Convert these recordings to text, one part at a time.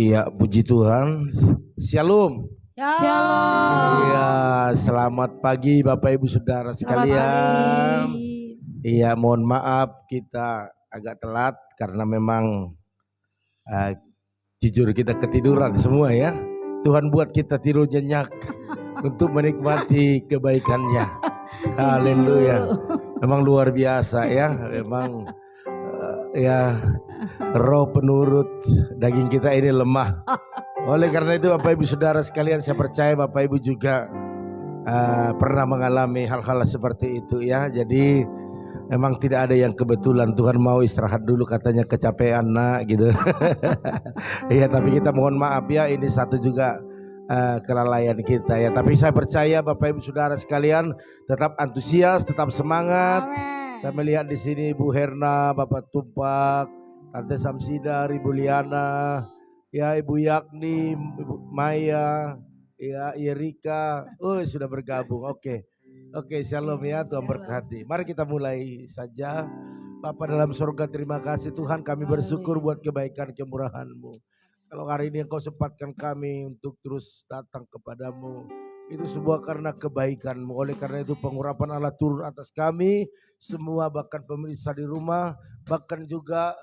Iya, puji Tuhan. Shalom. Shalom. Iya, selamat pagi Bapak Ibu Saudara sekalian. Iya, mohon maaf kita agak telat karena memang jujur kita ketiduran semua ya. Tuhan buat kita tidur nyenyak untuk menikmati kebaikannya. Haleluya. Memang luar biasa ya. Memang ya roh penurut daging kita ini lemah. Oleh karena itu Bapak Ibu Saudara sekalian, saya percaya Bapak Ibu juga pernah mengalami hal-hal seperti itu ya. Jadi memang tidak ada yang kebetulan. Tuhan mau istirahat dulu katanya, kecapean nak gitu. Ya, tapi kita mohon maaf ya, ini satu juga kelalaian kita ya. Tapi saya percaya Bapak Ibu Saudara sekalian tetap antusias, tetap semangat. Amen. Saya melihat di sini Ibu Herna, Bapak Tumpak, Tante Samsida, Ibu Liana, ya Ibu Yakni, Ibu Maya, ya Yerika, sudah bergabung. Oke, shalom ya, Tuhan berkati. Mari kita mulai saja. Bapa dalam surga, terima kasih Tuhan, kami bersyukur buat kebaikan kemurahan-Mu. Kalau hari ini Engkau sempatkan kami untuk terus datang kepadamu, itu semua karena kebaikan-Mu. Oleh karena itu pengurapan Allah turun atas kami semua, bahkan pemirsa di rumah, bahkan juga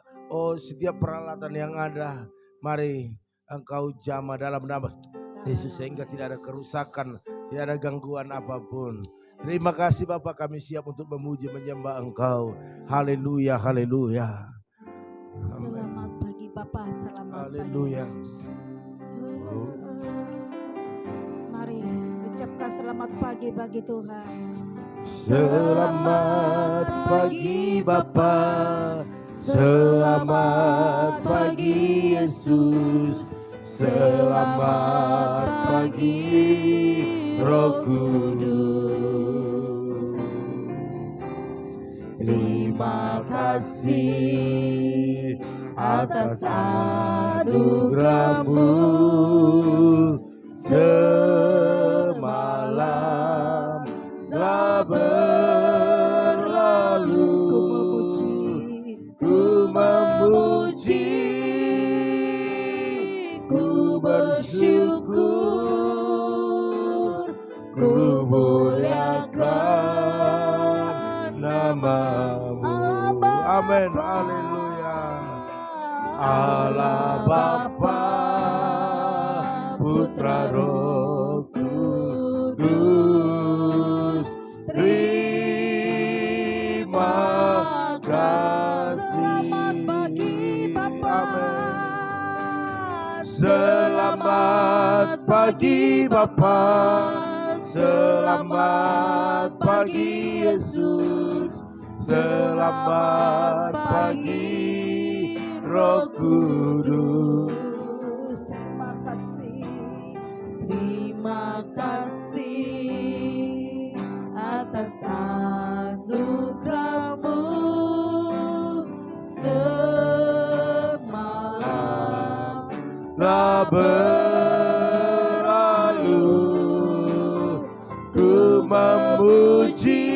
setiap peralatan yang ada. Mari Engkau jamah dalam nama Yesus sehingga tidak ada kerusakan, tidak ada gangguan apapun. Terima kasih Bapak, kami siap untuk memuji menyembah Engkau. Haleluya, haleluya. Selamat pagi Bapak, selamat Haleluya. pagi Yesus. Mari ucapkan selamat pagi bagi Tuhan. Selamat pagi Bapa, selamat pagi Yesus, selamat pagi Roh Kudus. Terima kasih atas anugerah-Mu, semalam telah berlalu. Ku memuji, ku bersyukur, ku muliakan nama-Mu. Amin, haleluya. Allah Bapa, Putra, Roh Kudus, terima kasih. Selamat pagi Bapak. Selamat pagi Bapa, selamat pagi Yesus, selamat pagi Roh Kudus. Terima kasih atas anugerah-Mu, semalam telah berlalu. Ku memuji,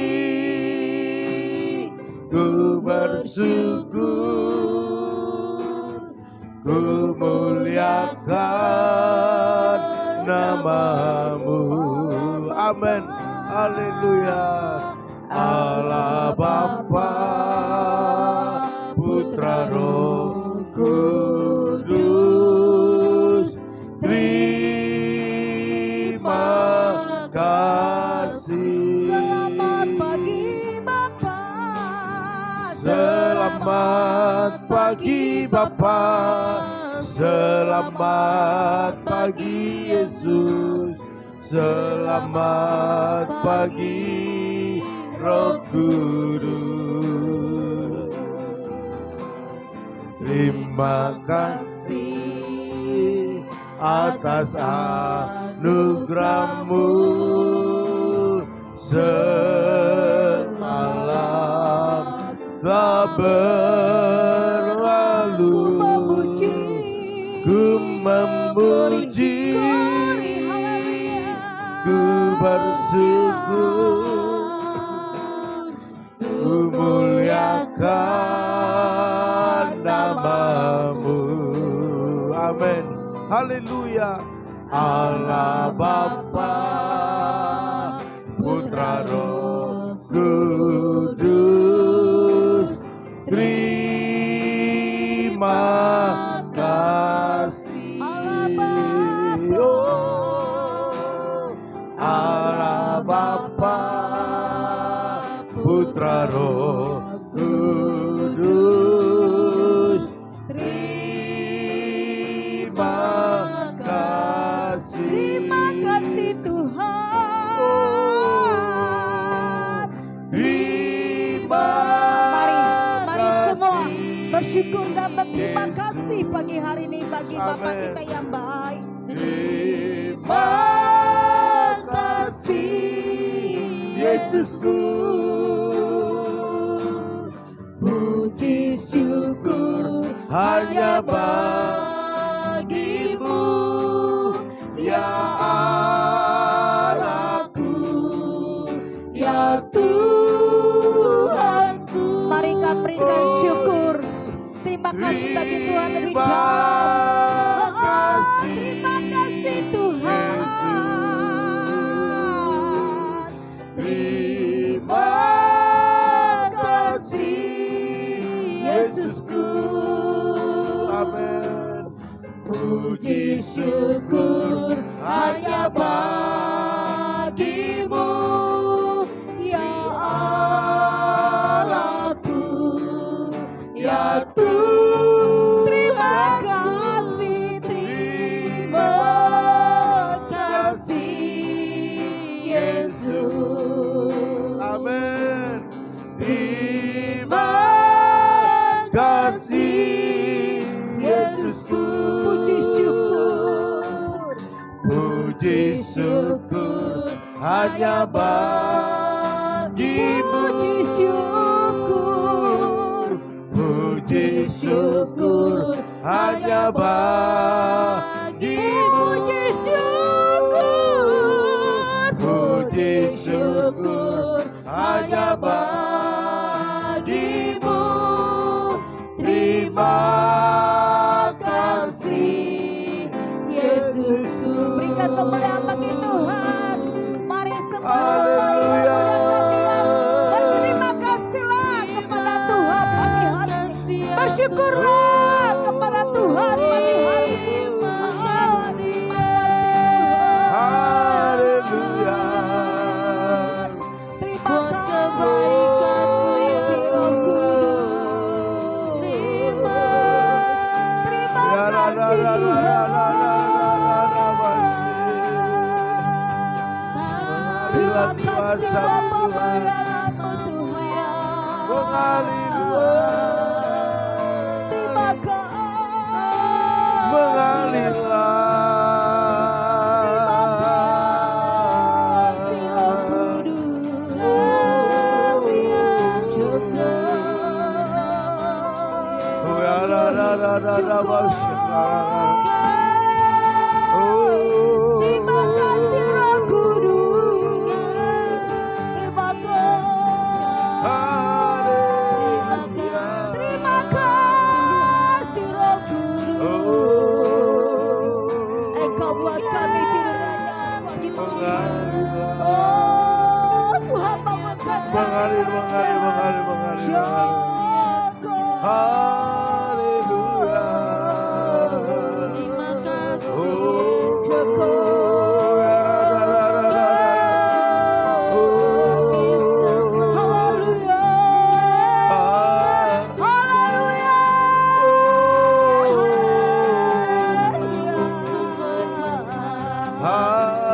ku bersyukur, ku muliakan nama-Mu. Amin, haleluya. Allah Bapa, Putra, Roh Kudus, terima kasih. Selamat pagi Bapak. Selamat pagi Bapa, selamat pagi Yesus, selamat pagi Roh Kudus. Terima kasih atas anugerah-Mu, semalam telah berlalu. Ku memuji, ku bersyukur, ku muliakan nama-Mu. Amin. Haleluya. Allah Bapa, Putra Roh Kudus, terima kasih. Allah Bapa, Putra Roh Kudus, terima kasih. Terima kasih Tuhan. Terima Mari semua kasih. bersyukur dan berterima kasih pagi hari ini bagi Bapa Amin. kita yang baik. Terima kasih Yesusku. Puji syukur Hanya bagimu, ya Allahku, ya Tuhanku. Mari kita berikan syukur. Terima kasih bagi Tuhan lebih dalam. Terima kasih Tuhan. Terima kasih Yesusku. Amin. Puji syukur hanya bagimu, Ya Allahku, ya Tuhan. terima kasih, terima kasih Yesus. Amin. Terima kasih Yesusku. Puji syukur. Puji syukur hanya bagimu. Puji syukur. Puji syukur hanya bagimu. Puji syukur. Puji syukur hanya bagimu. Terima kasih Yesusku. Berikan kemuliaan bagi Tuhan. Mari semua sembah Dia, muliakan Dia. Berterima kasihlah kepada Tuhan pagi hari ini. Bersyukurlah kepada Tuhan pagi hari ini. Terima kasih Haleluya. Terima kasih Roh Kudus. Terima kasih Tuhan. Terima kasih Bapa muliamu Tuhan. Terima kasih. Terima kasih Roh Kudus. Terima kasih Roh Kudus. Terima kasih. Terima kasih Roh Kudus. Engkau buat kami tidur nyenyak pagi malam. Oh Tuhan bangunkan kami dalam syukur. Haleluya. Terima kasih. Haleluya. Haleluya.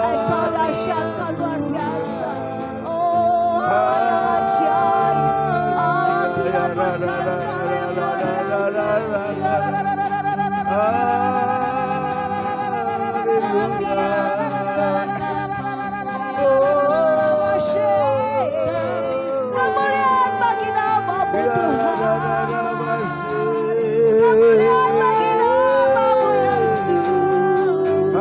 Engkau dahsyat, Engkau luar biasa. Oh, Allah yang ajaib. Allah yang perkasa, Allah yang luar biasa. Kemuliaan bagi nama-Mu Tuhan. Kemuliaan bagi nama-Mu Yesus.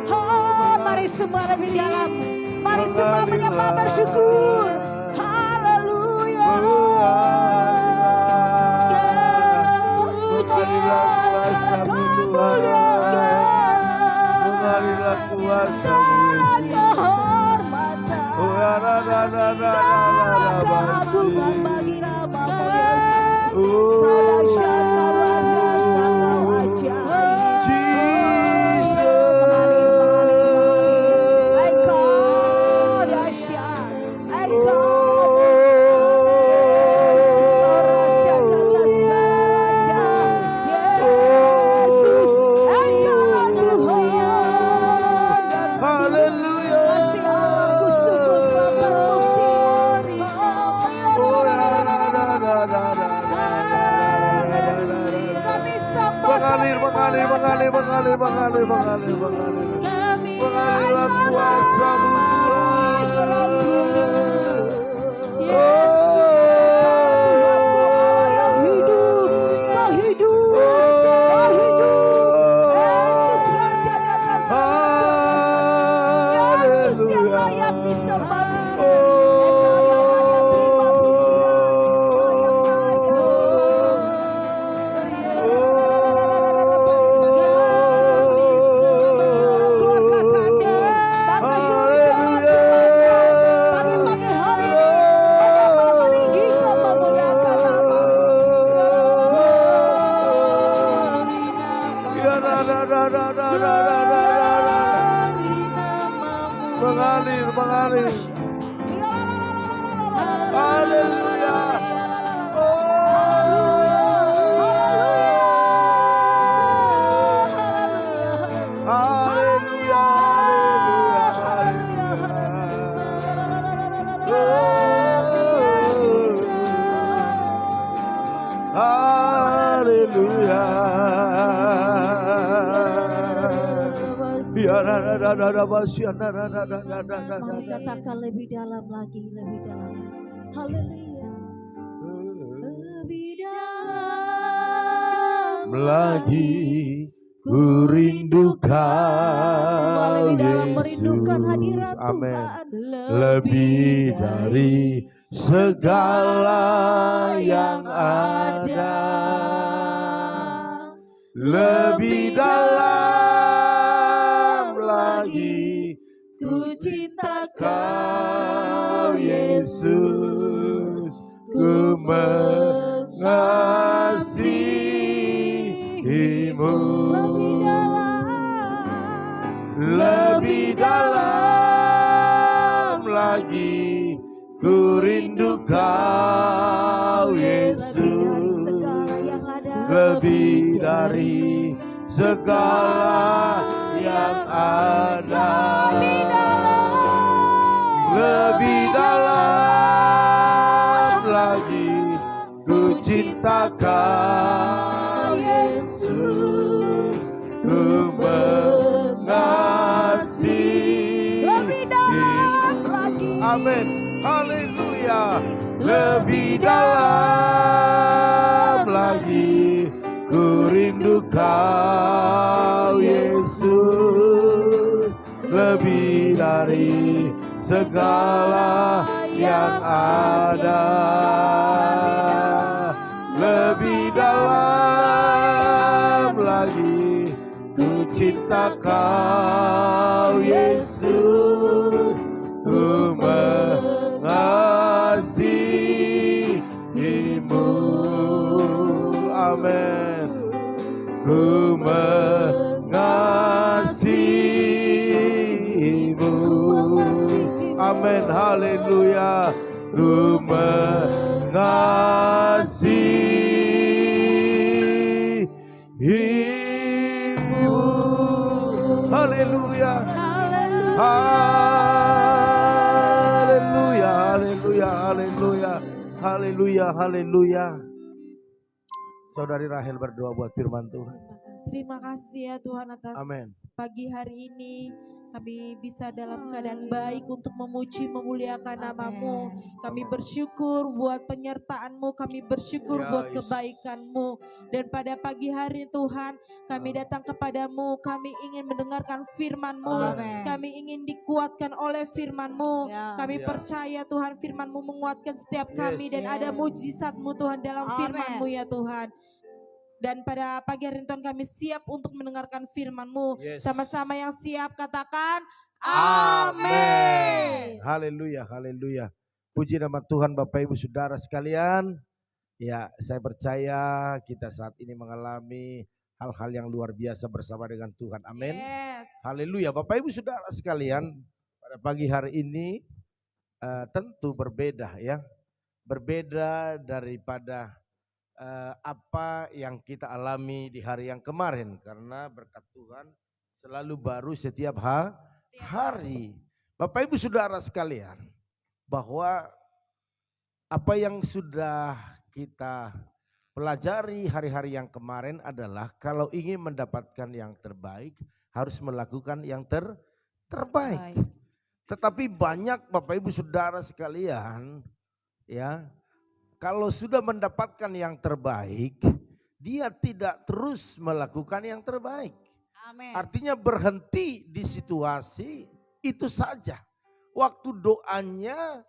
Oh, mari semua lebih dalam. Mari semua menyembah bersyukur. Haleluya. segala kehormatan, segala keagungan bagi nama-Mu Yesus. Dahsyat Kau, luar biasa Kau, ajaib. Engkau dahsyat, Engkau Yesus, Raja di atas segala raja. Yesus, Engkaulah Tuhan. Haleluya. Kasih Allahku sungguh telah terbukti. Kami sembah, Mengalir kuasa-Mu Yesus, Tuhanku Allah yang hidup, Kau hidup, Kau hidup. Yesus Raja di atas segala, Yesus yang layak disembah. Engkau yang layak terima pujian, Kau yang layak seluruh keluarga kami, bahkan seluruh jemaat-jemaat pagi-pagi hari ini menyembah meninggi Kau memuliakan nama-Mu. Mengalir. Haleluya. Haleluya. Haleluya. Mari katakan lebih dalam lagi, lebih dalam. Haleluya. Lebih dalam Lagi ku rindukan semua lebih dalam Yesus. merindukan hadirat Amin. Tuhan. Lebih dari segala yang ada, lebih dalam lagi ku cinta Kau Yesus, ku mengasihimu. Lebih dalam lagi ku rindu Kau Yesus, lebih dari segala yang ada, lebih dalam lagi ku cinta Kau Yesus, ku mengasihi. Lebih dalam lagi. Amin. Haleluya. Lebih dalam lagi ku rindu Kau Yesus, lebih dari segala yang ada, lebih dalam lagi ku cinta Kau Yesus, ku mengasihimu. Amin. Ku mengasihimu. Amin. Haleluya. Ku mengasihimu. Haleluya. Haleluya. Haleluya. Haleluya. Haleluya. Haleluya. Saudari Rahel berdoa buat firman Tuhan. Terima kasih ya Tuhan atas Amin. pagi hari ini. Kami bisa dalam keadaan baik untuk memuji, memuliakan nama-Mu. Kami bersyukur buat penyertaan-Mu, kami bersyukur Ya, buat Yesus. kebaikan-Mu. Dan pada pagi hari Tuhan, kami datang kepadamu, kami ingin mendengarkan firman-Mu. Amin. Kami ingin dikuatkan oleh firman-Mu. Ya. Kami Ya. percaya Tuhan firman-Mu menguatkan setiap kami. Yes. Dan ada mujizat-Mu Tuhan dalam Amin. firman-Mu ya Tuhan. Dan pada pagi hari ini Tuhan kami siap untuk mendengarkan firman-Mu. Yes. Sama-sama yang siap katakan Amin. amin. Haleluya, haleluya. Puji nama Tuhan Bapak Ibu Saudara sekalian. Ya, saya percaya kita saat ini mengalami hal-hal yang luar biasa bersama dengan Tuhan. Amin. Yes. Haleluya. Bapak Ibu Saudara sekalian, pada pagi hari ini tentu berbeda ya. Berbeda daripada apa yang kita alami di hari yang kemarin. Karena berkat Tuhan selalu baru setiap hari. Bapak Ibu Saudara sekalian, bahwa apa yang sudah kita pelajari hari-hari yang kemarin adalah kalau ingin mendapatkan yang terbaik harus melakukan yang terbaik. Tetapi banyak Bapak Ibu Saudara sekalian ya, kalau sudah mendapatkan yang terbaik dia tidak terus melakukan yang terbaik. Amin. Artinya berhenti di situasi itu saja. Waktu doanya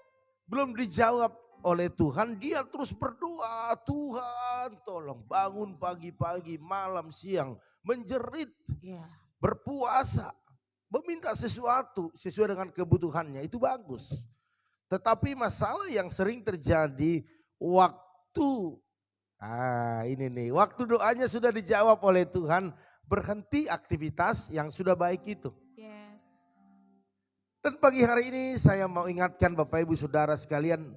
belum dijawab oleh Tuhan, dia terus berdoa, Tuhan tolong, bangun pagi-pagi, malam, siang, menjerit, Ya. berpuasa, meminta sesuatu sesuai dengan kebutuhannya, itu bagus. Tetapi masalah yang sering terjadi waktu, ini nih, waktu doanya sudah dijawab oleh Tuhan, berhenti aktivitas yang sudah baik itu. Yes. Dan pagi hari ini saya mau ingatkan Bapak Ibu Saudara sekalian,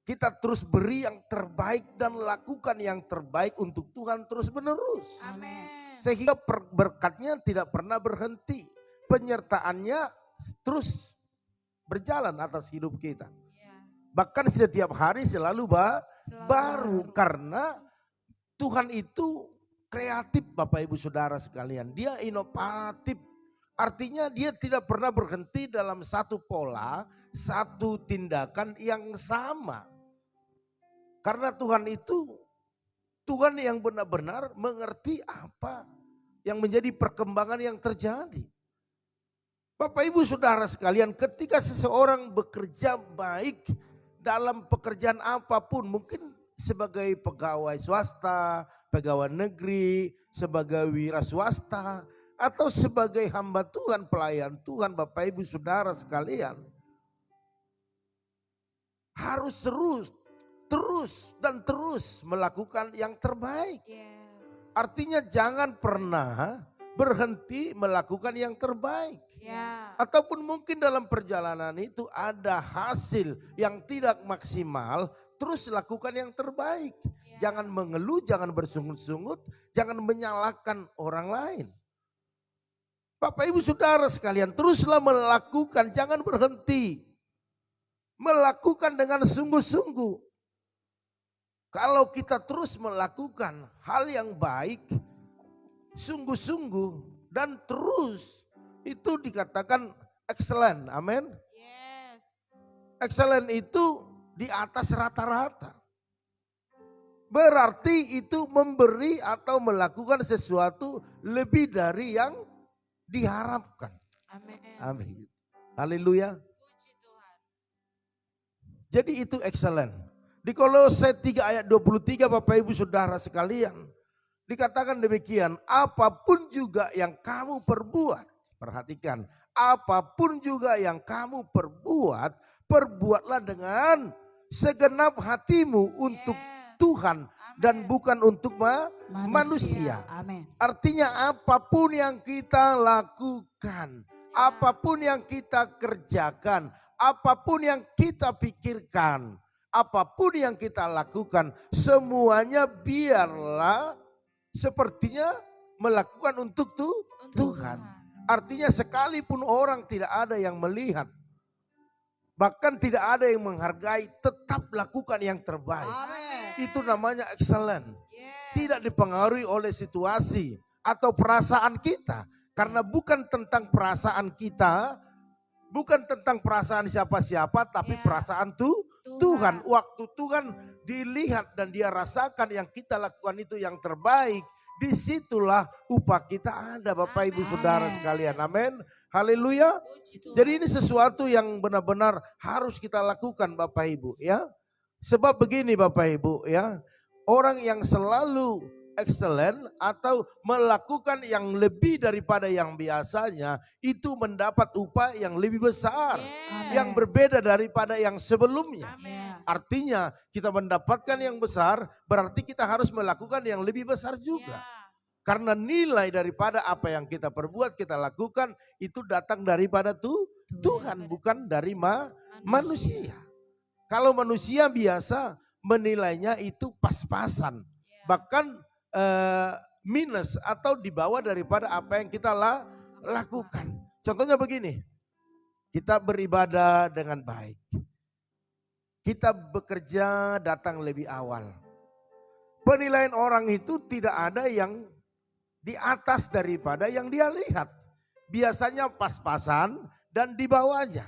kita terus beri yang terbaik dan lakukan yang terbaik untuk Tuhan terus menerus. Amin. Sehingga berkatnya tidak pernah berhenti, penyertaannya terus berjalan atas hidup kita. Ya. Bahkan setiap hari selalu Selalu baru, karena Tuhan itu kreatif Bapak Ibu Saudara sekalian. Dia inovatif. Artinya dia tidak pernah berhenti dalam satu pola, satu tindakan yang sama. Karena Tuhan itu Tuhan yang benar-benar mengerti apa yang menjadi perkembangan yang terjadi. Bapak Ibu Saudara sekalian, ketika seseorang bekerja baik dalam pekerjaan apapun, mungkin sebagai pegawai swasta, pegawai negeri, sebagai wira swasta, atau sebagai hamba Tuhan, pelayan Tuhan, Bapak Ibu Saudara sekalian, harus terus melakukan yang terbaik. Yes. Artinya jangan pernah berhenti melakukan yang terbaik. Ya. Ataupun mungkin dalam perjalanan itu ada hasil yang tidak maksimal, terus lakukan yang terbaik. Ya. Jangan mengeluh, jangan bersungut-sungut, jangan menyalahkan orang lain. Bapak Ibu Saudara sekalian, teruslah melakukan, jangan berhenti. Melakukan dengan sungguh-sungguh. Kalau kita terus melakukan hal yang baik, sungguh-sungguh dan terus, itu dikatakan excellent. Amin. Yes. Excellent itu di atas rata-rata. Berarti itu memberi atau melakukan sesuatu lebih dari yang diharapkan. Amin. Amin. Haleluya. Puji Tuhan. Jadi itu excellent. Di Kolose 3 ayat 23 Bapak Ibu Saudara sekalian, dikatakan demikian, apapun juga yang kamu perbuat, perhatikan, apapun juga yang kamu perbuat, perbuatlah dengan segenap hatimu untuk Yes. Tuhan dan bukan untuk manusia. Amin. Artinya apapun yang kita lakukan, apapun yang kita kerjakan, apapun yang kita pikirkan, apapun yang kita lakukan, semuanya biarlah sepertinya melakukan untuk Tuhan. Artinya sekalipun orang tidak ada yang melihat, bahkan tidak ada yang menghargai, tetap lakukan yang terbaik. Amin. Itu namanya excellent. Yes. Tidak dipengaruhi oleh situasi atau perasaan kita. Karena bukan tentang perasaan kita, bukan tentang perasaan siapa-siapa, tapi Ya. perasaan Tuhan. Waktu Tuhan dilihat dan dia rasakan yang kita lakukan itu yang terbaik, disitulah upah kita ada Bapak Ibu Amin. Saudara sekalian. Amin. Haleluya. Puji Tuhan. Jadi ini sesuatu yang benar-benar harus kita lakukan Bapak Ibu ya. Sebab begini Bapak Ibu ya, orang yang selalu excellent atau melakukan yang lebih daripada yang biasanya, itu mendapat upah yang lebih besar, yang berbeda daripada yang sebelumnya. Amin. Artinya kita mendapatkan yang besar, berarti kita harus melakukan yang lebih besar juga. Karena nilai daripada apa yang kita perbuat, kita lakukan, itu datang daripada Tuhan, bukan dari manusia. Kalau manusia biasa menilainya itu pas-pasan, bahkan minus atau di bawah daripada apa yang kita lakukan. Contohnya begini, kita beribadah dengan baik, kita bekerja datang lebih awal. Penilaian orang itu tidak ada yang di atas daripada yang dia lihat. Biasanya pas-pasan dan di bawahnya.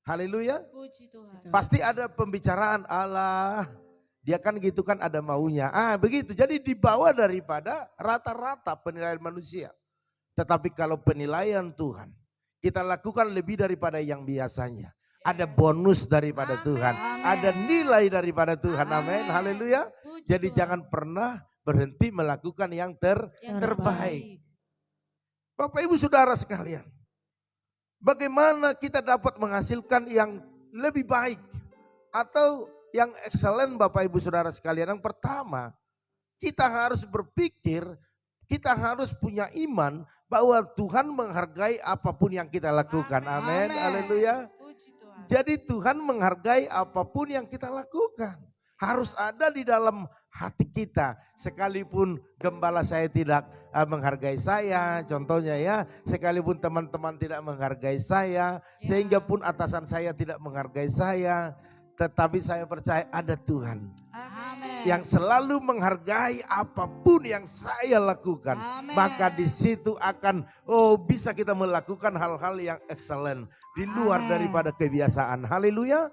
Haleluya. Puji Tuhan. Pasti ada pembicaraan, Allah, dia kan gitu kan ada maunya. Begitu. Jadi di bawah daripada rata-rata penilaian manusia. Tetapi kalau penilaian Tuhan, kita lakukan lebih daripada yang biasanya. Ada bonus daripada Tuhan. Ada nilai daripada Tuhan. Amin. Haleluya. Jadi jangan pernah berhenti melakukan yang terbaik. Bapak Ibu Saudara sekalian, bagaimana kita dapat menghasilkan yang lebih baik atau yang excellent Bapak Ibu Saudara sekalian? Yang pertama, kita harus berpikir, kita harus punya iman bahwa Tuhan menghargai apapun yang kita lakukan. Amin. Haleluya. Jadi Tuhan menghargai apapun yang kita lakukan. Harus ada di dalam hati kita. Sekalipun gembala saya tidak menghargai saya, contohnya ya, sekalipun teman-teman tidak menghargai saya, sehingga pun atasan saya tidak menghargai saya, tetapi saya percaya ada Tuhan yang selalu menghargai apapun yang saya lakukan. Maka di situ akan bisa kita melakukan hal-hal yang excellent di luar daripada kebiasaan. Haleluya.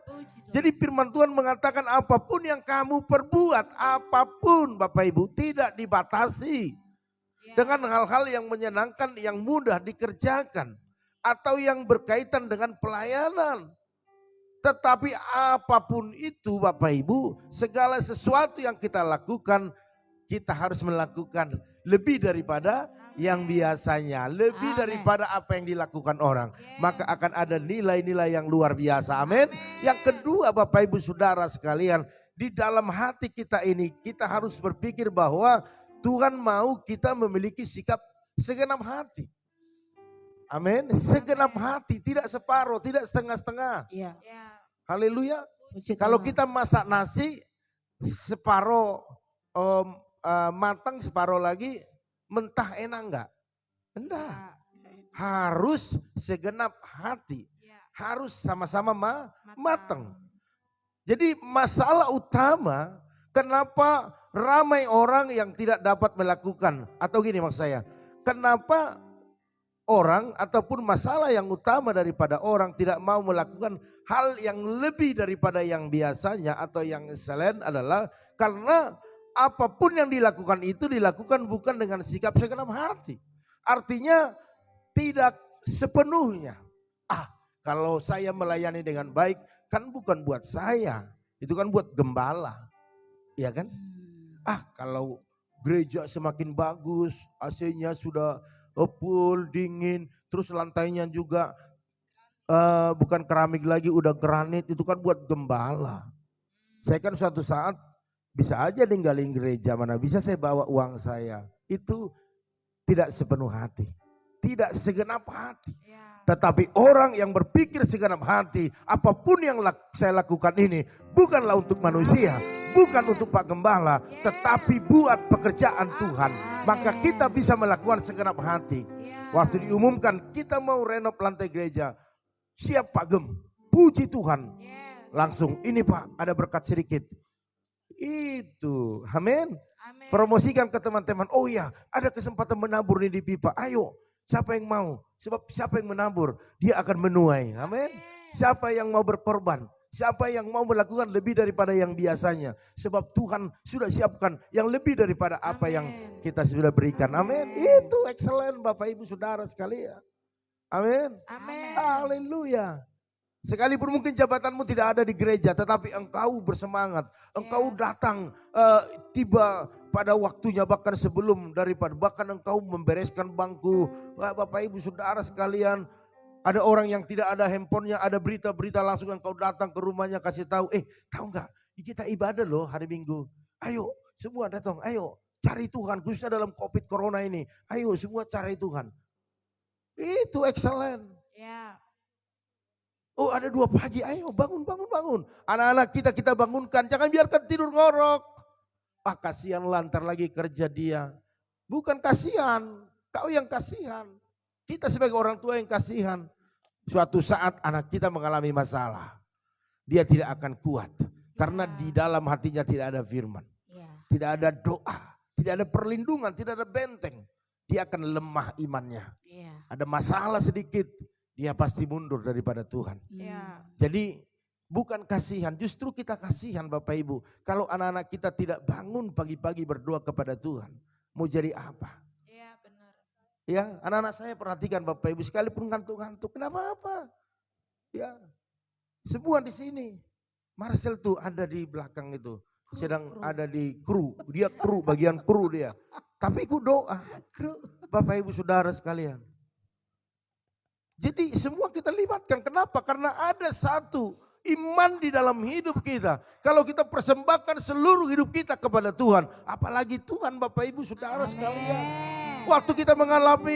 Jadi firman Tuhan mengatakan apapun yang kamu perbuat, apapun Bapak Ibu, tidak dibatasi dengan hal-hal yang menyenangkan, yang mudah dikerjakan, atau yang berkaitan dengan pelayanan. Tetapi apapun itu Bapak Ibu, segala sesuatu yang kita lakukan, kita harus melakukan lebih daripada yang biasanya, lebih daripada apa yang dilakukan orang. Maka akan ada nilai-nilai yang luar biasa. Amin. Yang kedua Bapak Ibu Saudara sekalian, di dalam hati kita ini kita harus berpikir bahwa Tuhan mau kita memiliki sikap segenap hati. Amin. Segenap hati, tidak separuh, tidak setengah-setengah. Haleluya. Kalau kita masak nasi separuh matang, separuh lagi mentah, enak enggak? Enggak. Harus segenap hati. Harus sama-sama matang. Jadi masalah utama kenapa ramai orang yang tidak dapat melakukan, atau gini maksud saya, kenapa orang ataupun masalah yang utama daripada orang tidak mau melakukan hal yang lebih daripada yang biasanya atau yang excellent adalah karena apapun yang dilakukan itu dilakukan bukan dengan sikap segenap hati. Artinya tidak sepenuhnya. Kalau saya melayani dengan baik kan bukan buat saya, itu kan buat gembala. Iya kan? Kalau gereja semakin bagus, AC-nya sudah full, dingin, terus lantainya juga bukan keramik lagi, udah granit, itu kan buat gembala. Saya kan suatu saat bisa aja ninggalin gereja, mana bisa saya bawa uang saya. Itu tidak sepenuh hati, tidak segenap hati. Tetapi orang yang berpikir segenap hati, apapun yang saya lakukan ini bukanlah untuk manusia, bukan untuk Pak Gembala, tetapi buat pekerjaan Tuhan. Maka kita bisa melakukan segenap hati. Waktu diumumkan kita mau renov lantai gereja, siap Pak Gem, puji Tuhan. Langsung, ini Pak ada berkat sedikit. Itu, amin. Promosikan ke teman-teman, oh ya ada kesempatan menabur nih di pipa, ayo. Siapa yang mau? Sebab siapa yang menabur, dia akan menuai. Amin. Siapa yang mau berkorban? Siapa yang mau melakukan lebih daripada yang biasanya? Sebab Tuhan sudah siapkan yang lebih daripada apa yang kita sudah berikan. Amin. Itu excellent Bapak Ibu Saudara sekalian. Amin. Haleluya. Sekalipun mungkin jabatanmu tidak ada di gereja, tetapi engkau bersemangat. Engkau datang tiba pada waktunya, bahkan sebelum daripada bahkan engkau membereskan bangku. Wah, Bapak Ibu Saudara sekalian, ada orang yang tidak ada handphonenya, ada berita-berita, langsung engkau datang ke rumahnya kasih tahu, tahu nggak? Kita ibadah loh hari Minggu. Ayo semua datang, ayo cari Tuhan khususnya dalam COVID Corona ini. Ayo semua cari Tuhan. Itu excellent. Ya. Oh, ada 2 pagi, ayo bangun. Anak-anak kita bangunkan, jangan biarkan tidur ngorok. Kasihan lantar lagi kerja dia. Bukan kasihan, kau yang kasihan. Kita sebagai orang tua yang kasihan. Suatu saat anak kita mengalami masalah. Dia tidak akan kuat. Karena di dalam hatinya tidak ada firman. Tidak ada doa, tidak ada perlindungan, tidak ada benteng. Dia akan lemah imannya. Ada masalah sedikit, dia pasti mundur daripada Tuhan. Jadi bukan kasihan, justru kita kasihan Bapak Ibu. Kalau anak-anak kita tidak bangun pagi-pagi berdoa kepada Tuhan, mau jadi apa? Iya benar. Ya, anak-anak saya perhatikan Bapak Ibu, sekalipun ngantuk-ngantuk, kenapa apa? Ya, semua di sini. Marcel tuh ada di belakang itu, sedang ada di kru, dia kru, bagian kru dia. Tapi ikut doa, Bapak Ibu Saudara sekalian. Jadi semua kita libatkan, kenapa? Karena ada satu iman di dalam hidup kita. Kalau kita persembahkan seluruh hidup kita kepada Tuhan, apalagi Tuhan Bapak Ibu Saudara sekalian. Waktu kita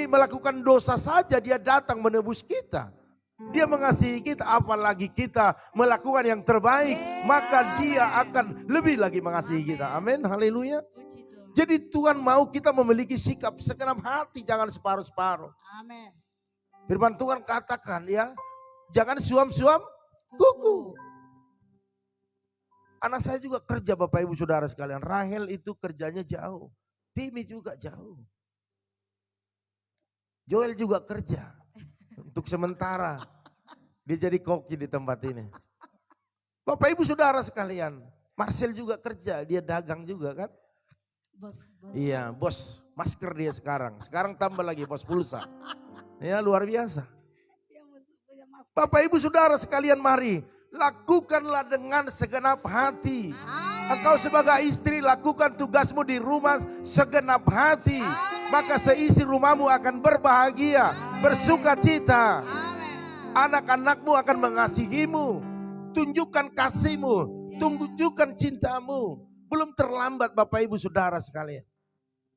melakukan dosa saja, dia datang menebus kita. Dia mengasihi kita, apalagi kita melakukan yang terbaik, maka dia akan lebih lagi mengasihi kita. Amin, haleluya. Jadi Tuhan mau kita memiliki sikap segenap hati, jangan separuh-separuh. Amin. Firman Tuhan katakan ya, jangan suam-suam kuku. Anak saya juga kerja Bapak Ibu Saudara sekalian. Rahel itu kerjanya jauh. Timi juga jauh. Joel juga kerja. Untuk sementara. Dia jadi koki di tempat ini. Bapak Ibu Saudara sekalian. Marcel juga kerja. Dia dagang juga kan. Bos. Iya bos masker dia sekarang. Sekarang tambah lagi bos pulsa. Ya luar biasa. Bapak Ibu Saudara sekalian, mari lakukanlah dengan segenap hati. Engkau sebagai istri lakukan tugasmu di rumah segenap hati. Maka seisi rumahmu akan berbahagia, bersuka cita. Anak-anakmu akan mengasihimu. Tunjukkan kasihmu, tunjukkan cintamu. Belum terlambat Bapak Ibu Saudara sekalian.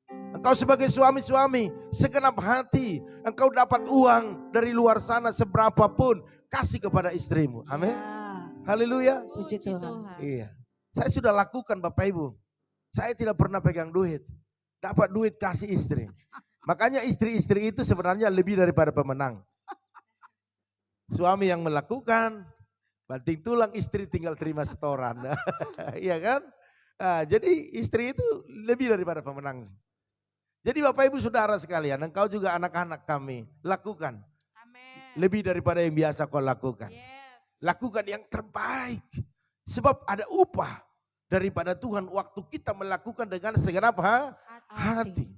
Engkau sebagai suami-suami segenap hati, engkau dapat uang dari luar sana seberapapun, kasih kepada istrimu. Amin. Haleluya. Puji Tuhan. Iya. Saya sudah lakukan Bapak Ibu. Saya tidak pernah pegang duit. Dapat duit kasih istri. Makanya istri-istri itu sebenarnya lebih daripada pemenang. Suami yang melakukan, banting tulang, istri tinggal terima setoran. Iya kan? Nah, jadi istri itu lebih daripada pemenang. Jadi Bapak Ibu Saudara sekalian, engkau juga anak-anak kami, lakukan. Amin. Lebih daripada yang biasa kau lakukan. Lakukan yang terbaik. Sebab ada upah daripada Tuhan waktu kita melakukan dengan segenap hati.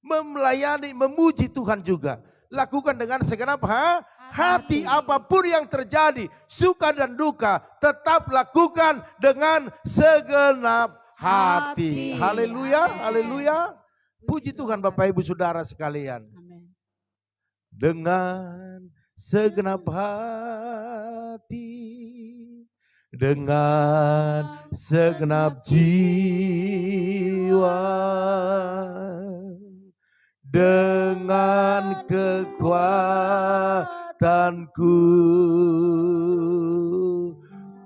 Melayani, memuji Tuhan juga. Lakukan dengan segenap hati. Apapun yang terjadi, suka dan duka, tetap lakukan dengan segenap hati. Haleluya, haleluya. Puji Tuhan Bapak Ibu Saudara sekalian. Dengan segenap hati, dengan segenap jiwa, dengan kekuatanku,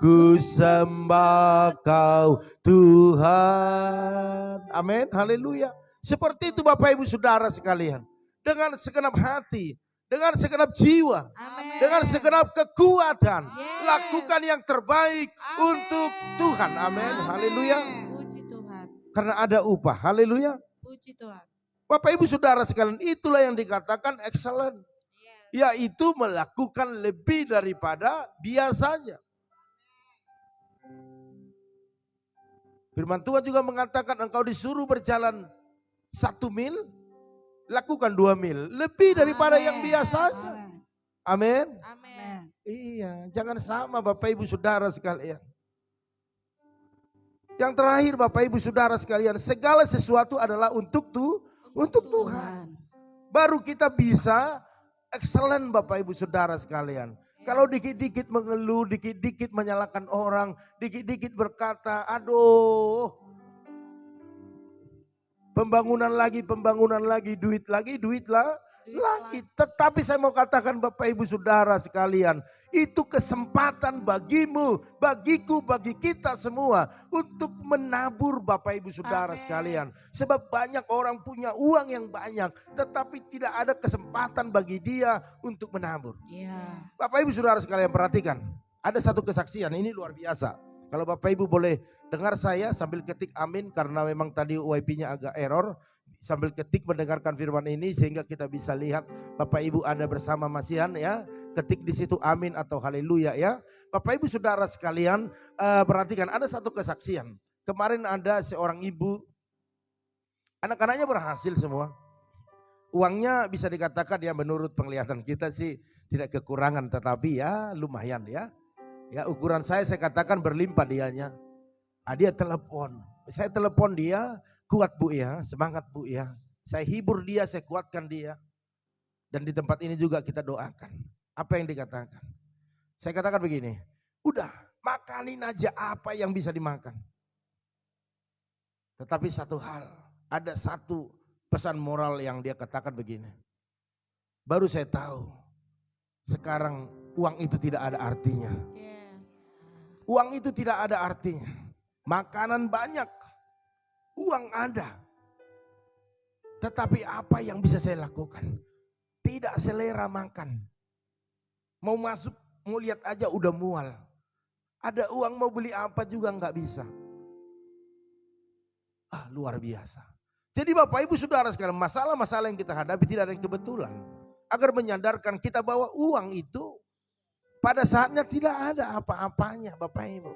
ku sembah Kau Tuhan. Amin, haleluya. Seperti itu Bapak Ibu Saudara sekalian. Dengan segenap hati, dengan segenap jiwa, dengan segenap kekuatan. Lakukan yang terbaik untuk Tuhan. Amin, haleluya. Puji Tuhan. Karena ada upah, haleluya. Puji Tuhan. Bapak Ibu Saudara sekalian, itulah yang dikatakan excellent. Yaitu melakukan lebih daripada biasanya. Firman Tuhan juga mengatakan engkau disuruh berjalan 1 mil, lakukan 2 mil. Lebih daripada yang biasanya. Amin. Amin. Iya, jangan sama Bapak Ibu Saudara sekalian. Yang terakhir Bapak Ibu Saudara sekalian, segala sesuatu adalah untuk Tuhan. Baru kita bisa excellent Bapak Ibu Saudara sekalian. Kalau dikit-dikit mengeluh, dikit-dikit menyalahkan orang, dikit-dikit berkata, aduh, pembangunan lagi, duit lagi. Tetapi saya mau katakan Bapak Ibu Saudara sekalian, itu kesempatan bagimu, bagiku, bagi kita semua untuk menabur Bapak Ibu Saudara sekalian. Sebab banyak orang punya uang yang banyak, tetapi tidak ada kesempatan bagi dia untuk menabur. Bapak Ibu Saudara sekalian perhatikan, ada satu kesaksian, ini luar biasa. Kalau Bapak Ibu boleh dengar saya sambil ketik amin, karena memang tadi WiFi-nya agak error. Sambil ketik mendengarkan firman ini sehingga kita bisa lihat Bapak Ibu ada bersama Masihan ya. Ketik di situ amin atau haleluya ya. Bapak Ibu Saudara sekalian, perhatikan ada satu kesaksian. Kemarin ada seorang ibu, anak-anaknya berhasil semua. Uangnya bisa dikatakan ya menurut penglihatan kita sih tidak kekurangan, tetapi ya lumayan ya. Ya ukuran saya katakan berlimpah dianya. Dia telepon, saya telepon dia. Kuat Bu ya, semangat Bu ya. Saya hibur dia, saya kuatkan dia. Dan di tempat ini juga kita doakan. Apa yang dikatakan? Saya katakan begini, udah makanin aja apa yang bisa dimakan. Tetapi satu hal, ada satu pesan moral yang dia katakan begini. Baru saya tahu, sekarang uang itu tidak ada artinya. Uang itu tidak ada artinya. Makanan banyak. Uang ada, tetapi apa yang bisa saya lakukan? Tidak selera makan. Mau masuk, mau lihat aja udah mual. Ada uang mau beli apa juga nggak bisa. Luar biasa. Jadi Bapak Ibu Saudara sekalian, masalah-masalah yang kita hadapi tidak ada yang kebetulan. Agar menyadarkan kita bahwa uang itu pada saatnya tidak ada apa-apanya Bapak Ibu.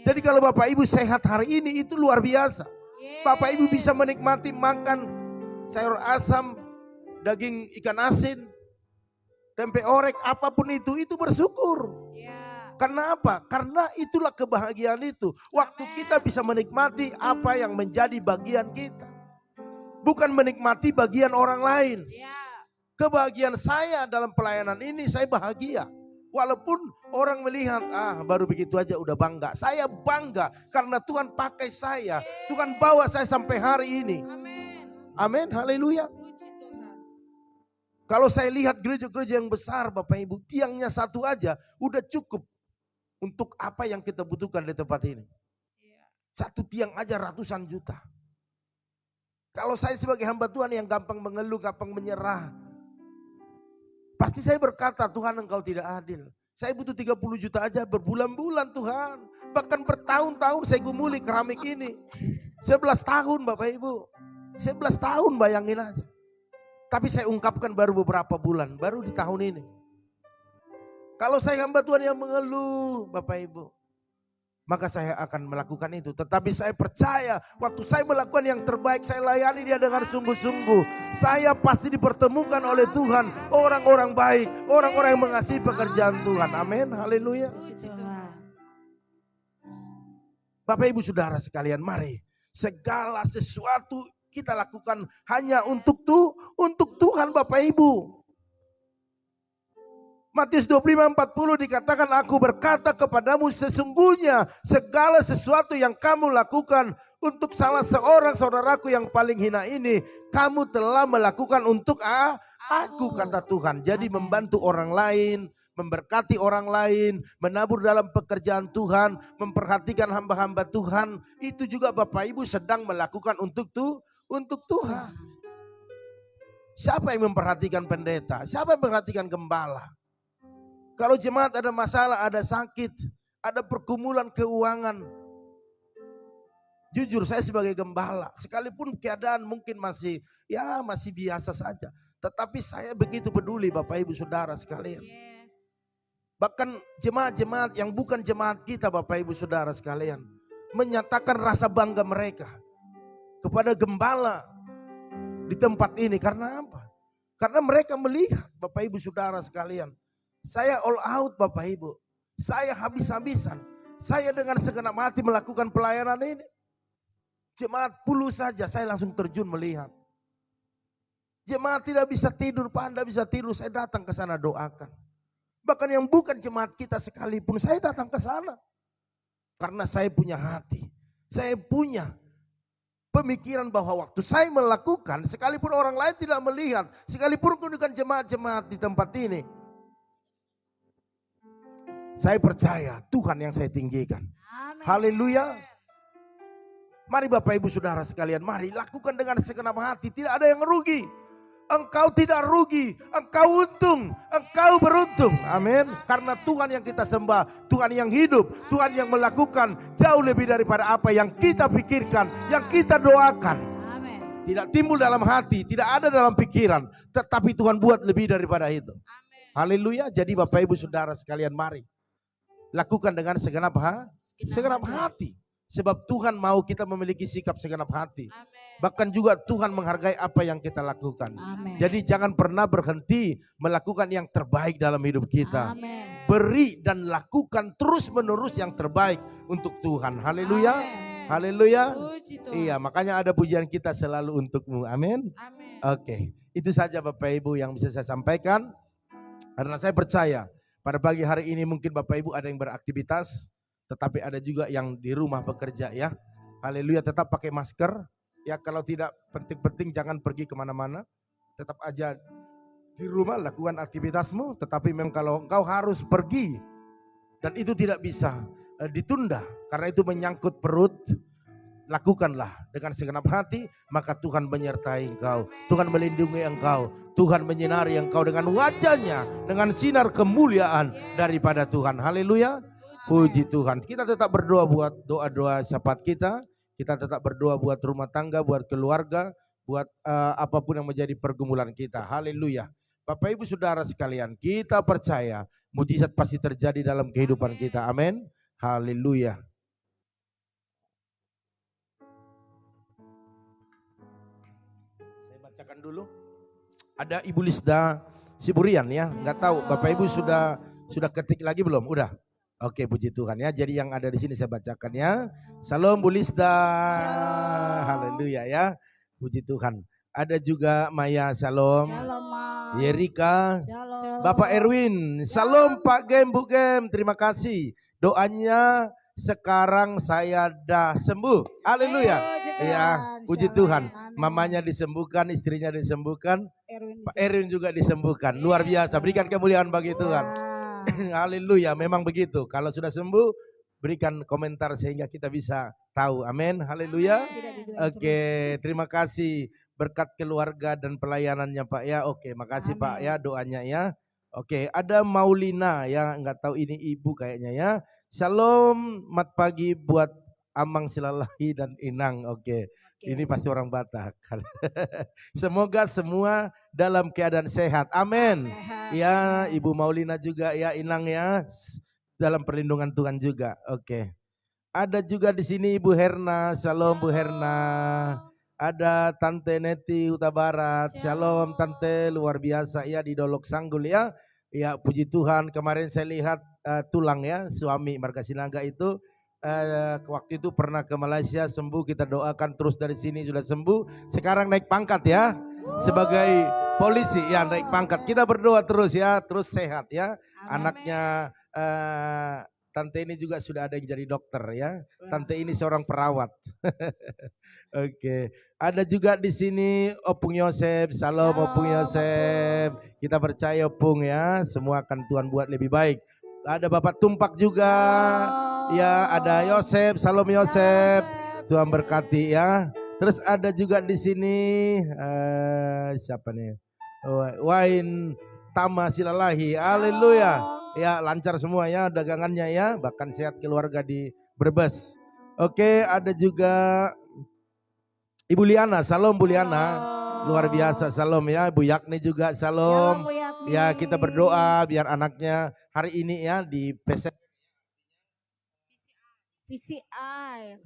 Jadi kalau Bapak Ibu sehat hari ini itu luar biasa. Bapak Ibu bisa menikmati makan sayur asam, daging ikan asin, tempe orek, apapun itu bersyukur. Kenapa? Karena itulah kebahagiaan itu. Waktu kita bisa menikmati apa yang menjadi bagian kita. Bukan menikmati bagian orang lain. Kebahagiaan saya dalam pelayanan ini, saya bahagia. Walaupun orang melihat, baru begitu aja udah bangga. Saya bangga karena Tuhan pakai saya. Tuhan bawa saya sampai hari ini. Amin, haleluya. Kalau saya lihat gereja-gereja yang besar Bapak Ibu, tiangnya satu aja udah cukup untuk apa yang kita butuhkan di tempat ini. Satu tiang aja ratusan juta. Kalau saya sebagai hamba Tuhan yang gampang mengeluh, gampang menyerah, pasti saya berkata, Tuhan Engkau tidak adil. Saya butuh 30 juta aja berbulan-bulan Tuhan. Bahkan bertahun-tahun saya gumuli keramik ini. 11 tahun Bapak Ibu. 11 tahun bayangin aja. Tapi saya ungkapkan baru beberapa bulan. Baru di tahun ini. Kalau saya hamba Tuhan yang mengeluh Bapak Ibu, maka saya akan melakukan itu. Tetapi saya percaya waktu saya melakukan yang terbaik, saya layani dia dengan sungguh-sungguh, saya pasti dipertemukan oleh Tuhan orang-orang baik, orang-orang yang mengasihi pekerjaan Tuhan. Amin, haleluya. Bapak Ibu Saudara sekalian, mari segala sesuatu kita lakukan hanya untuk Tuhan Bapak Ibu. Matius 25:40 dikatakan, aku berkata kepadamu sesungguhnya segala sesuatu yang kamu lakukan untuk salah seorang saudaraku yang paling hina ini, kamu telah melakukan untuk aku, kata Tuhan. Jadi membantu orang lain, memberkati orang lain, menabur dalam pekerjaan Tuhan, memperhatikan hamba-hamba Tuhan, itu juga Bapak Ibu sedang melakukan untuk Tuhan. Siapa yang memperhatikan pendeta? Siapa yang memperhatikan gembala? Kalau jemaat ada masalah, ada sakit, ada pergumulan keuangan. Jujur saya sebagai gembala, sekalipun keadaan mungkin masih biasa saja. Tetapi saya begitu peduli Bapak Ibu Saudara sekalian. Bahkan jemaat-jemaat yang bukan jemaat kita Bapak Ibu Saudara sekalian, menyatakan rasa bangga mereka kepada gembala di tempat ini. Karena apa? Karena mereka melihat Bapak Ibu Saudara sekalian, saya all out Bapak Ibu. Saya habis-habisan. Saya dengan segenap hati melakukan pelayanan ini. Jemaat puluh saja saya langsung terjun melihat. Jemaat tidak bisa tidur, Pak Anda bisa tidur, saya datang ke sana doakan. Bahkan yang bukan jemaat kita sekalipun saya datang ke sana. Karena saya punya hati, saya punya pemikiran bahwa waktu saya melakukan, sekalipun orang lain tidak melihat, sekalipun kunjungan jemaat-jemaat di tempat ini, saya percaya Tuhan yang saya tinggikan. Amin. Haleluya. Mari Bapak Ibu Saudara sekalian, mari lakukan dengan segenap hati, tidak ada yang rugi. Engkau tidak rugi, engkau untung, engkau beruntung. Amin. Karena Tuhan yang kita sembah, Tuhan yang hidup, Tuhan yang melakukan jauh lebih daripada apa yang kita pikirkan, yang kita doakan. Amin. Tidak timbul dalam hati, tidak ada dalam pikiran, tetapi Tuhan buat lebih daripada itu. Haleluya. Jadi Bapak Ibu Saudara sekalian, mari lakukan dengan segenap hati. Sebab Tuhan mau kita memiliki sikap segenap hati. Bahkan juga Tuhan menghargai apa yang kita lakukan. Amin. Jadi jangan pernah berhenti melakukan yang terbaik dalam hidup kita. Amin. Beri dan lakukan terus menerus yang terbaik untuk Tuhan. Haleluya. Haleluya. Puji Tuhan. Iya, makanya ada pujian kita selalu untukmu. Amin. Amin. Oke, itu saja Bapak Ibu yang bisa saya sampaikan. Karena saya percaya pada pagi hari ini mungkin Bapak Ibu ada yang beraktivitas, tetapi ada juga yang di rumah bekerja ya. Haleluya, tetap pakai masker. Ya, kalau tidak penting-penting jangan pergi kemana-mana. Tetap aja di rumah lakukan aktivitasmu. Tetapi memang kalau engkau harus pergi dan itu tidak bisa ditunda karena itu menyangkut perut, lakukanlah dengan segenap hati, maka Tuhan menyertai engkau, Tuhan melindungi engkau, Tuhan menyinari engkau dengan wajahnya, dengan sinar kemuliaan daripada Tuhan. Haleluya, puji Tuhan. Kita tetap berdoa buat doa-doa syafaat kita tetap berdoa buat rumah tangga, buat keluarga, buat apapun yang menjadi pergumulan kita. Haleluya. Bapak Ibu Saudara sekalian, kita percaya mujizat pasti terjadi dalam kehidupan kita. Amin. Haleluya. Saya bacakan dulu. Ada Ibu Lisda Siburian ya. Enggak tahu Bapak Ibu sudah ketik lagi belum? Udah. Oke, puji Tuhan ya. Jadi yang ada di sini saya bacakan ya. Salam Bu Lisda. Haleluya ya. Puji Tuhan. Ada juga Maya, salam. Shalom, Ma. Yerika, Shalom. Bapak Erwin, salam Pak Gem, Bu Gem, terima kasih. Doanya sekarang saya dah sembuh. Haleluya. Ya, puji Tuhan. Mamanya disembuhkan, istrinya disembuhkan, Pak Erwin juga disembuhkan. Luar biasa. Berikan kemuliaan bagi Tuhan. Haleluya. Memang begitu. Kalau sudah sembuh, berikan komentar sehingga kita bisa tahu. Amin. Haleluya. Oke, terima kasih. Berkat keluarga dan pelayanannya Pak ya. Oke, makasih Amin. Pak ya doanya ya. Oke, ada Maulina ya, nggak tahu ini ibu kayaknya ya. Shalom, mat pagi buat Amang Silalahi dan Inang. Oke. Ini pasti orang Batak. Semoga semua dalam keadaan sehat. Amin. Ya, Ibu Maulina juga ya, Inang ya. Dalam perlindungan Tuhan juga. Oke. Ada juga di sini Ibu Herna. Shalom Bu Herna. Ada Tante Neti Huta Barat. Shalom Tante, luar biasa ya di Dolok Sanggul ya. Ya, puji Tuhan. Kemarin saya lihat tulang ya, suami Marga Sinaga itu waktu itu pernah ke Malaysia, sembuh, kita doakan terus dari sini sudah sembuh. Sekarang naik pangkat ya, sebagai polisi ya, naik pangkat. Kita berdoa terus ya, terus sehat ya. Anaknya Tante ini juga sudah ada yang jadi dokter ya. Tante ini seorang perawat. Oke. Ada juga di sini Opung Yosef. Salam Opung Yosef. Kita percaya Opung ya, semua akan Tuhan buat lebih baik. Ada Bapak Tumpak juga. Ya, ada Yosef. Salam Yosef. Tuhan berkati ya. Terus ada juga di sini siapa nih? Wain Tama Silalahi. Haleluya. Ya, lancar semua ya dagangannya ya, bahkan sehat keluarga di Brebes. Oke, ada juga Ibu Liana, salam Bu Liana. Luar biasa, salam ya. Bu Yakni juga salam. Ya, kita berdoa biar anaknya hari ini ya di PCI.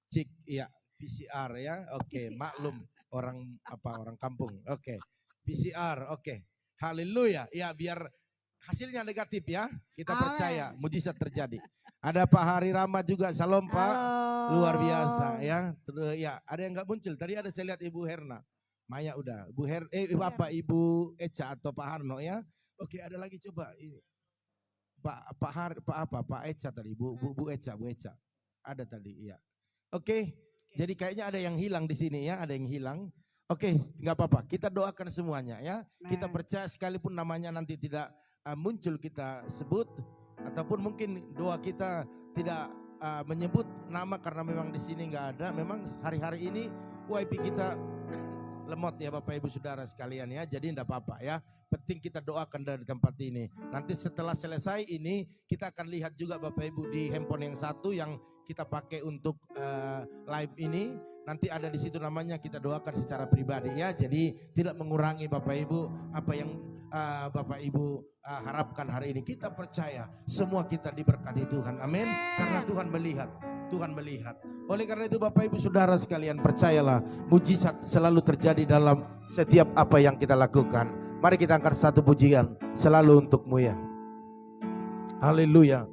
Cik, ya, PCR ya. Oke, maklum orang kampung. Oke. PCR, oke. Haleluya. Ya, biar hasilnya negatif ya. Kita Amin. percaya mujizat terjadi. Ada Pak Hari Rama juga, salam Pak. Luar biasa ya. Terus ya, ada yang nggak muncul. Tadi ada saya lihat Ibu Herna. Maya udah. Ibu Eca atau Pak Harno ya. Oke, ada lagi coba ini. Pak Eca tadi, Bu Eca. Ada tadi, iya. Oke. Jadi kayaknya ada yang hilang di sini ya, ada yang hilang. Oke, nggak apa-apa. Kita doakan semuanya ya. Kita percaya sekalipun namanya nanti tidak muncul kita sebut, ataupun mungkin doa kita tidak menyebut nama karena memang di sini nggak ada. Memang hari-hari ini WIP kita lemot ya Bapak Ibu Saudara sekalian ya. Jadi enggak apa-apa ya. Penting kita doakan dari tempat ini. Nanti setelah selesai ini kita akan lihat juga Bapak Ibu di handphone yang satu yang kita pakai untuk live ini. Nanti ada di situ namanya, kita doakan secara pribadi ya. Jadi tidak mengurangi Bapak Ibu apa yang Bapak Ibu harapkan hari ini. Kita percaya semua kita diberkati Tuhan. Amin. Karena Tuhan melihat. Oleh karena itu Bapak Ibu Saudara sekalian, percayalah mujizat selalu terjadi dalam setiap apa yang kita lakukan. Mari kita angkat satu pujian selalu untukmu ya. Haleluya.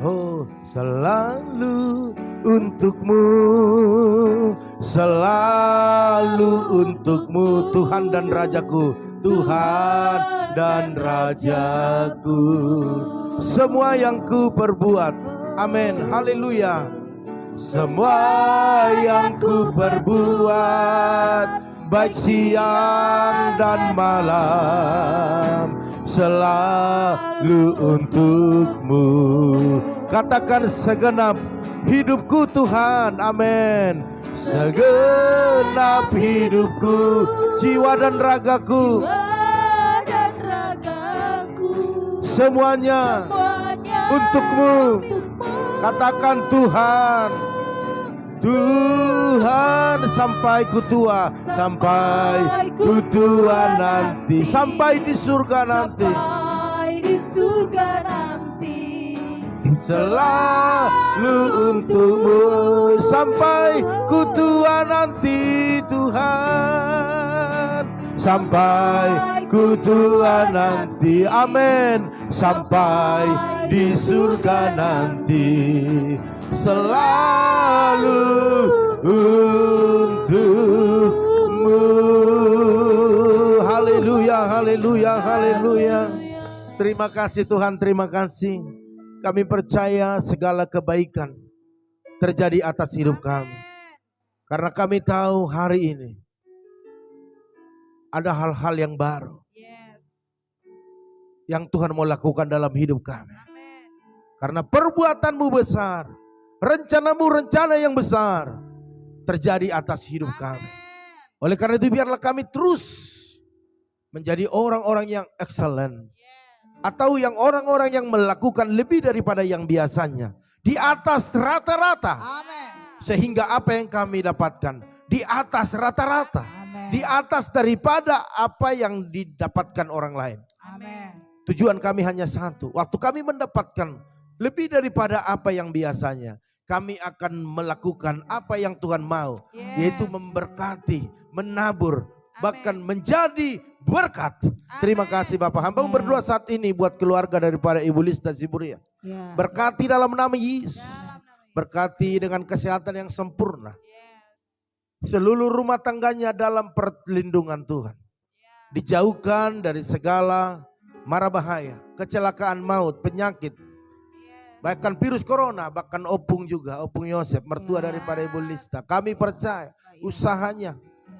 Oh, selalu untukmu, selalu untukmu Tuhan dan Rajaku, Tuhan dan Rajaku. Semua yang ku perbuat, amin, haleluya. Semua yang ku perbuat, baik siang dan malam, selalu untukmu. Katakan segenap hidupku Tuhan, amin. Segenap hidupku, jiwa dan ragaku, semuanya untukmu. Katakan Tuhan, Tuhan, sampai ku tua, sampai ku tua nanti, sampai di surga nanti, selalu untukmu, sampai ku tua nanti Tuhan, sampai ku tua nanti, amin, sampai di surga nanti, selalu untukmu. Haleluya, haleluya, haleluya. Terima kasih Tuhan, terima kasih. Kami percaya segala kebaikan terjadi atas hidup kami. Karena kami tahu hari ini ada hal-hal yang baru yang Tuhan mau lakukan dalam hidup kami. Karena perbuatanmu besar, rencanamu rencana yang besar terjadi atas hidup kami. Oleh karena itu biarlah kami terus menjadi orang-orang yang excellent. Atau yang orang-orang yang melakukan lebih daripada yang biasanya. Di atas rata-rata. Sehingga apa yang kami dapatkan di atas rata-rata. Di atas daripada apa yang didapatkan orang lain. Tujuan kami hanya satu. Waktu kami mendapatkan lebih daripada apa yang biasanya, kami akan melakukan apa yang Tuhan mau. Yaitu memberkati, menabur, bahkan menjadi berkat. Terima kasih Bapak. Hamba berdoa saat ini buat keluarga daripada Ibu Lista Ziburia. Berkati dalam nama Yesus. Berkati dengan kesehatan yang sempurna. Seluruh rumah tangganya dalam perlindungan Tuhan. Dijauhkan dari segala mara bahaya, kecelakaan maut, penyakit. Bahkan virus corona, bahkan Opung juga, Opung Yosef, mertua daripada Ibu Lista. Kami percaya usahanya,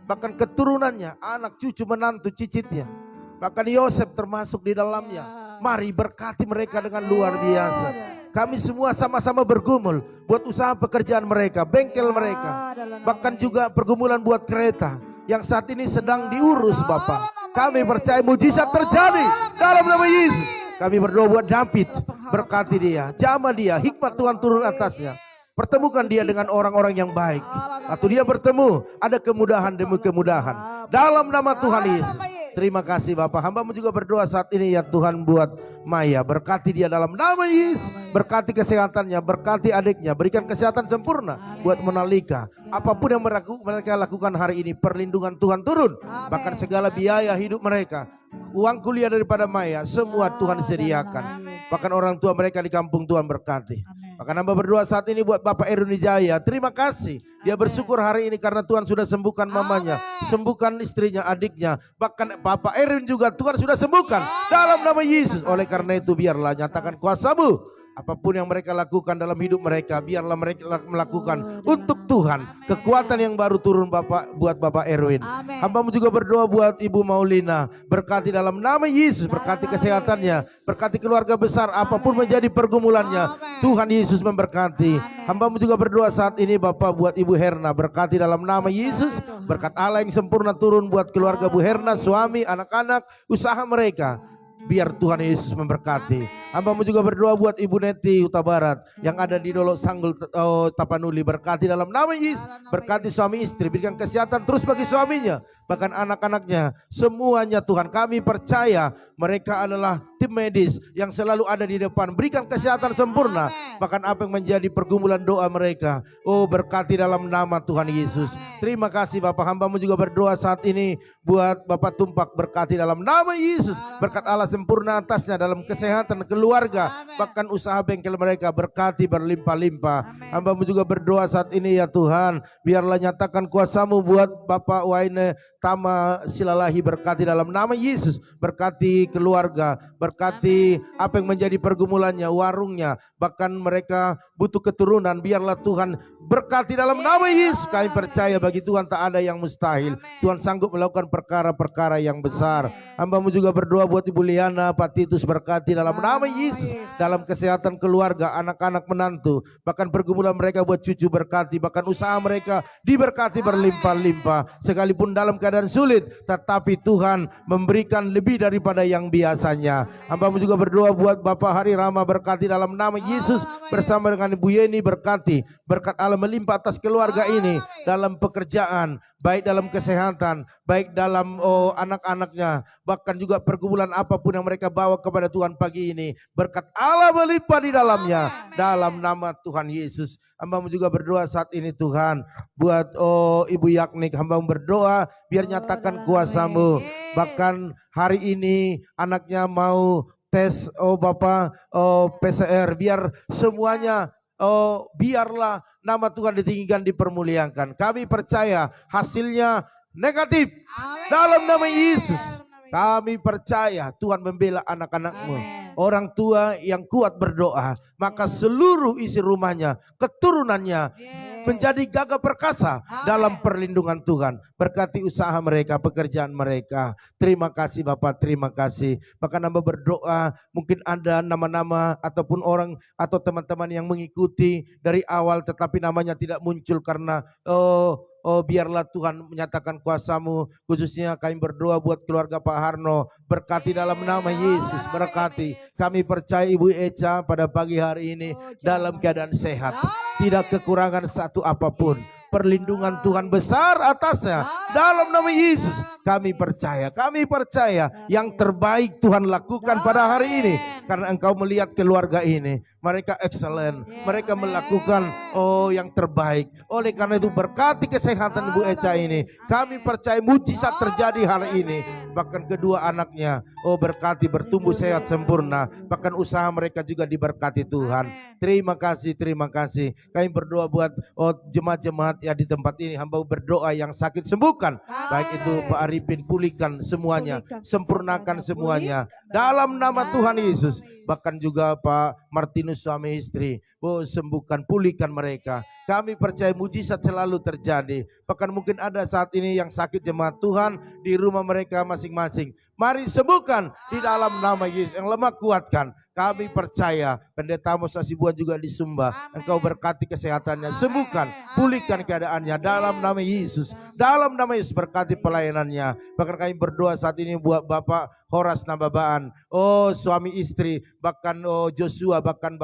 bahkan keturunannya, anak cucu menantu cicitnya, bahkan Yosef termasuk di dalamnya. Mari berkati mereka dengan luar biasa. Kami semua sama-sama bergumul buat usaha pekerjaan mereka, bengkel mereka, bahkan juga pergumulan buat kereta yang saat ini sedang diurus Bapak. Kami percaya mujizat terjadi dalam nama Yesus. Kami berdoa buat David, berkati dia, jamah dia, hikmat Tuhan turun atasnya. Pertemukan dia dengan orang-orang yang baik. Waktu dia bertemu, ada kemudahan demi kemudahan. Dalam nama Tuhan Yesus. Terima kasih Bapak. Hamba juga berdoa saat ini ya Tuhan buat Maya. Berkati dia dalam nama Yesus. Berkati kesehatannya, berkati adiknya. Berikan kesehatan sempurna buat Monalika. Apapun yang mereka lakukan hari ini, perlindungan Tuhan turun. Amin. Bahkan segala biaya hidup mereka, uang kuliah daripada Maya, semua Tuhan sediakan. Bahkan orang tua mereka di kampung Tuhan berkati. Amin. Maka hamba berdoa saat ini buat Bapak Erwin Wijaya. Terima kasih. Dia bersyukur hari ini karena Tuhan sudah sembuhkan mamanya, sembuhkan istrinya, adiknya. Bahkan Bapak Erwin juga Tuhan sudah sembuhkan dalam nama Yesus. Oleh karena itu biarlah nyatakan kuasa-Mu. Apapun yang mereka lakukan dalam hidup mereka, biarlah mereka melakukan untuk Tuhan. Kekuatan yang baru turun buat Bapak Erwin. Amin. Hamba-Mu juga berdoa buat Ibu Maulina. Berkati dalam nama Yesus, berkati kesehatannya, berkati keluarga besar, apapun menjadi pergumulannya. Tuhan Yesus memberkati. Hamba-Mu juga berdoa saat ini Bapak buat Ibu Herna. Berkati dalam nama Yesus. Berkat Allah yang sempurna turun buat keluarga Bu Herna, suami, anak-anak, usaha mereka. Biar Tuhan Yesus memberkati. Hamba-Mu juga berdoa buat Ibu Neti Huta Barat yang ada di Dolok Sanggul Tapanuli. Berkati dalam nama Yesus. Berkati suami istri, berikan kesehatan terus bagi suaminya, bahkan anak-anaknya. Semuanya Tuhan, kami percaya mereka adalah tim medis yang selalu ada di depan. Berikan kesehatan sempurna, bahkan apa yang menjadi pergumulan doa mereka. Oh, berkati dalam nama Tuhan Yesus. Terima kasih Bapak. Hamba-Mu juga berdoa saat ini buat Bapak Tumpak. Berkati dalam nama Yesus. Berkat Allah sempurna atasnya dalam kesehatan keluarga, bahkan usaha bengkel mereka. Berkati berlimpah-limpah. Hamba-Mu juga berdoa saat ini ya Tuhan, biarlah nyatakan kuasa-Mu buat Bapak Waine Tama Silalahi. Berkati dalam nama Yesus. Berkati keluarga, berkati apa yang menjadi pergumulannya, warungnya, bahkan mereka butuh keturunan. Biarlah Tuhan berkati dalam nama Yesus. Kami percaya bagi Tuhan tak ada yang mustahil. Tuhan sanggup melakukan perkara-perkara yang besar. Hamba-Mu juga berdoa buat Ibu Liana, Pak Titus. Berkati dalam nama Yesus, dalam kesehatan keluarga, anak-anak, menantu, bahkan pergumulan mereka buat cucu. Berkati, bahkan usaha mereka diberkati berlimpah-limpah. Sekalipun dalam keadaan sulit, tetapi Tuhan memberikan lebih daripada yang biasanya. Hamba-Mu juga berdoa buat Bapak Hari Rama. Berkati dalam nama Yesus, bersama dengan Ibu Yeni. Berkati, berkat Allah melimpah atas keluarga ini, dalam pekerjaan, baik dalam kesehatan, baik dalam anak-anaknya, bahkan juga pergumulan apapun yang mereka bawa kepada Tuhan pagi ini. Berkat Allah melimpah di dalamnya, dalam nama Tuhan Yesus. Hamba-Mu juga berdoa saat ini Tuhan buat Ibu Yaknik. Hamba-Mu berdoa biar nyatakan kuasa-Mu. Bahkan hari ini anaknya mau tes Bapak PCR, biar semuanya biarlah nama Tuhan ditinggikan, dipermuliakan. Kami percaya hasilnya negatif. Dalam nama Yesus kami percaya Tuhan membela anak-anak-Mu. Orang tua yang kuat berdoa, maka seluruh isi rumahnya, keturunannya menjadi gagah perkasa dalam perlindungan Tuhan. Berkati usaha mereka, pekerjaan mereka. Terima kasih Bapak, terima kasih. Bahkan hamba berdoa, mungkin ada nama-nama ataupun orang atau teman-teman yang mengikuti dari awal tetapi namanya tidak muncul karena biarlah Tuhan menyatakan kuasa-Mu. Khususnya kami berdoa buat keluarga Pak Harno. Berkati dalam nama Yesus, berkati. Kami percaya Ibu Eca pada pagi hari ini dalam keadaan sehat, tidak kekurangan satu apapun. Perlindungan Tuhan besar atasnya. Dalam nama Yesus kami percaya yang terbaik Tuhan lakukan pada hari ini. Karena Engkau melihat keluarga ini, mereka excellent, mereka melakukan yang terbaik. Oleh karena itu berkati kesehatan Ibu Eca ini. Kami percaya mujizat terjadi hari ini. Bahkan kedua anaknya berkati, bertumbuh sehat sempurna. Bahkan usaha mereka juga diberkati Tuhan. Terima kasih, terima kasih. Kami berdoa buat jemaat-jemaat ya di tempat ini. Hamba berdoa yang sakit sembuhkan. Baik itu Pak Arifin, pulihkan semuanya, sempurnakan semuanya dalam nama Tuhan Yesus. Bahkan juga Pak Martinus suami istri, sembuhkan, pulihkan mereka. Kami percaya mujizat selalu terjadi. Bahkan mungkin ada saat ini yang sakit jemaat Tuhan di rumah mereka masing-masing. Mari sembuhkan di dalam nama Yesus. Yang lemah kuatkan. Kami percaya Pendeta Amos Hasibuan juga di Sumba. Engkau berkati kesehatannya, sembuhkan, pulihkan keadaannya dalam nama Yesus. Dalam nama Yesus berkati pelayanannya. Bahkan kami berdoa saat ini buat Bapak Horas Nababaan, suami istri, bahkan Joshua, bahkan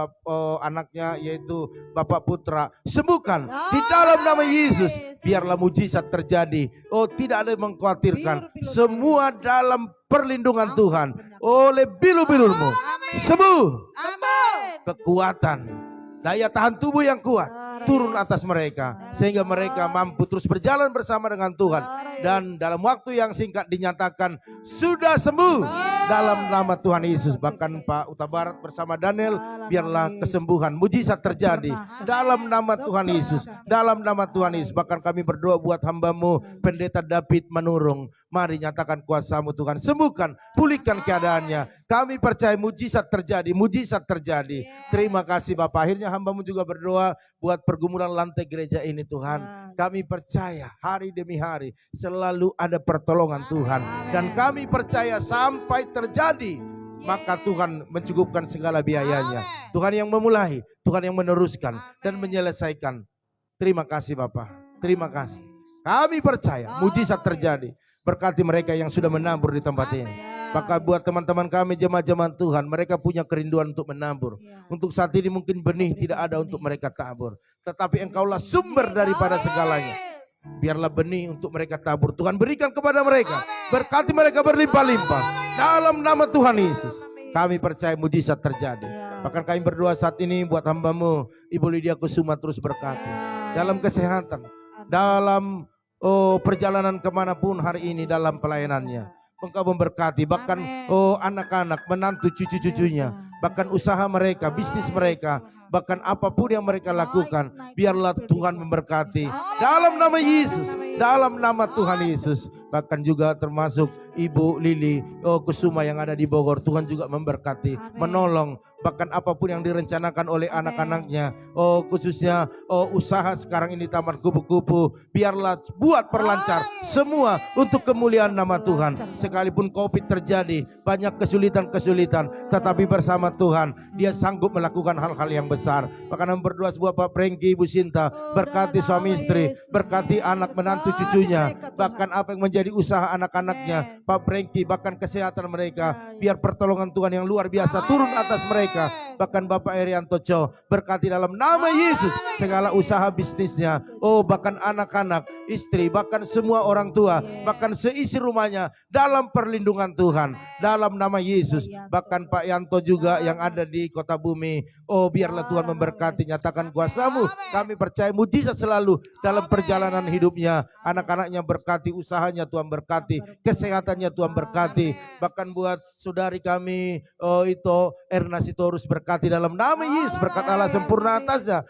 anaknya yaitu Bapak Putra. Sembuhkan di dalam nama Yesus. Biarlah mujizat terjadi. Tidak ada yang mengkhawatirkan. Semua dalam perlindungan Tuhan. Oleh bilu-bilurmu sembuh. Kekuatan daya tahan tubuh yang kuat turun atas mereka, sehingga mereka mampu terus berjalan bersama dengan Tuhan, dan dalam waktu yang singkat dinyatakan sudah sembuh dalam nama Tuhan Yesus. Bahkan Pak Uta Barat bersama Daniel, biarlah kesembuhan mujizat terjadi dalam nama Tuhan Yesus, dalam nama Tuhan Yesus. Bahkan kami berdoa buat hamba-Mu Pendeta David Manurung, mari nyatakan kuasa-Mu Tuhan, sembuhkan, pulihkan keadaannya. Kami percaya mujizat terjadi, mujizat terjadi. Terima kasih Bapak. Akhirnya hamba-Mu juga berdoa buat pergumulan lantai gereja ini Tuhan. Kami percaya hari demi hari selalu ada pertolongan Tuhan, dan kami percaya sampai terjadi maka Tuhan mencukupkan segala biayanya. Tuhan yang memulai, Tuhan yang meneruskan dan menyelesaikan. Terima kasih Bapak, terima kasih. Kami percaya mujizat terjadi. Berkati mereka yang sudah menabur di tempat ini. Maka buat teman-teman kami jemaat-jemaat Tuhan, mereka punya kerinduan untuk menabur. Untuk saat ini mungkin benih tidak ada untuk mereka tabur, tetapi Engkaulah sumber daripada segalanya. Biarlah benih untuk mereka tabur Tuhan berikan kepada mereka. Berkati mereka berlimpah-limpah dalam nama Tuhan Yesus. Kami percaya mujizat terjadi. Bahkan kami berdoa saat ini buat hamba-Mu Ibu Lydia Kusuma, terus berkati dalam kesehatan, dalam perjalanan kemanapun hari ini, dalam pelayanannya. Engkau memberkati bahkan anak-anak, menantu, cucu-cucunya, bahkan usaha mereka, bisnis mereka, bahkan apapun yang mereka lakukan, biarlah Tuhan memberkati dalam nama Yesus, dalam nama Tuhan Yesus. Bahkan juga termasuk Ibu Lili Kusuma yang ada di Bogor, Tuhan juga memberkati, menolong, bahkan apapun yang direncanakan oleh anak-anaknya, khususnya usaha sekarang ini Taman Kupu-Kupu, biarlah buat perlancar semua untuk kemuliaan nama Tuhan. Sekalipun COVID terjadi, banyak kesulitan-kesulitan, tetapi bersama Tuhan Dia sanggup melakukan hal-hal yang besar. Bahkan berdoa sebuah Pak Prengki, Ibu Sinta, berkati suami istri, berkati anak menantu cucunya, bahkan apa yang menjadi usaha anak-anaknya Pak Prengki, bahkan kesehatan mereka, biar pertolongan Tuhan yang luar biasa turun atas mereka. Bahkan Bapak Erianto Cho, berkati dalam nama Yesus segala usaha bisnisnya, bahkan anak-anak, istri, bahkan semua orang tua, bahkan seisi rumahnya dalam perlindungan Tuhan, dalam nama Yesus. Bahkan Pak Yanto juga yang ada di Kota Bumi, biarlah Tuhan memberkati, nyatakan kuasa-Mu. Kami percaya mujizat selalu dalam perjalanan hidupnya, anak-anaknya berkati, usahanya Tuhan berkati, kesehatannya Tuhan berkati. Bahkan buat saudari kami itu Erna Sitorus, berkati dalam nama Yesus, berkat Allah sempurna atasnya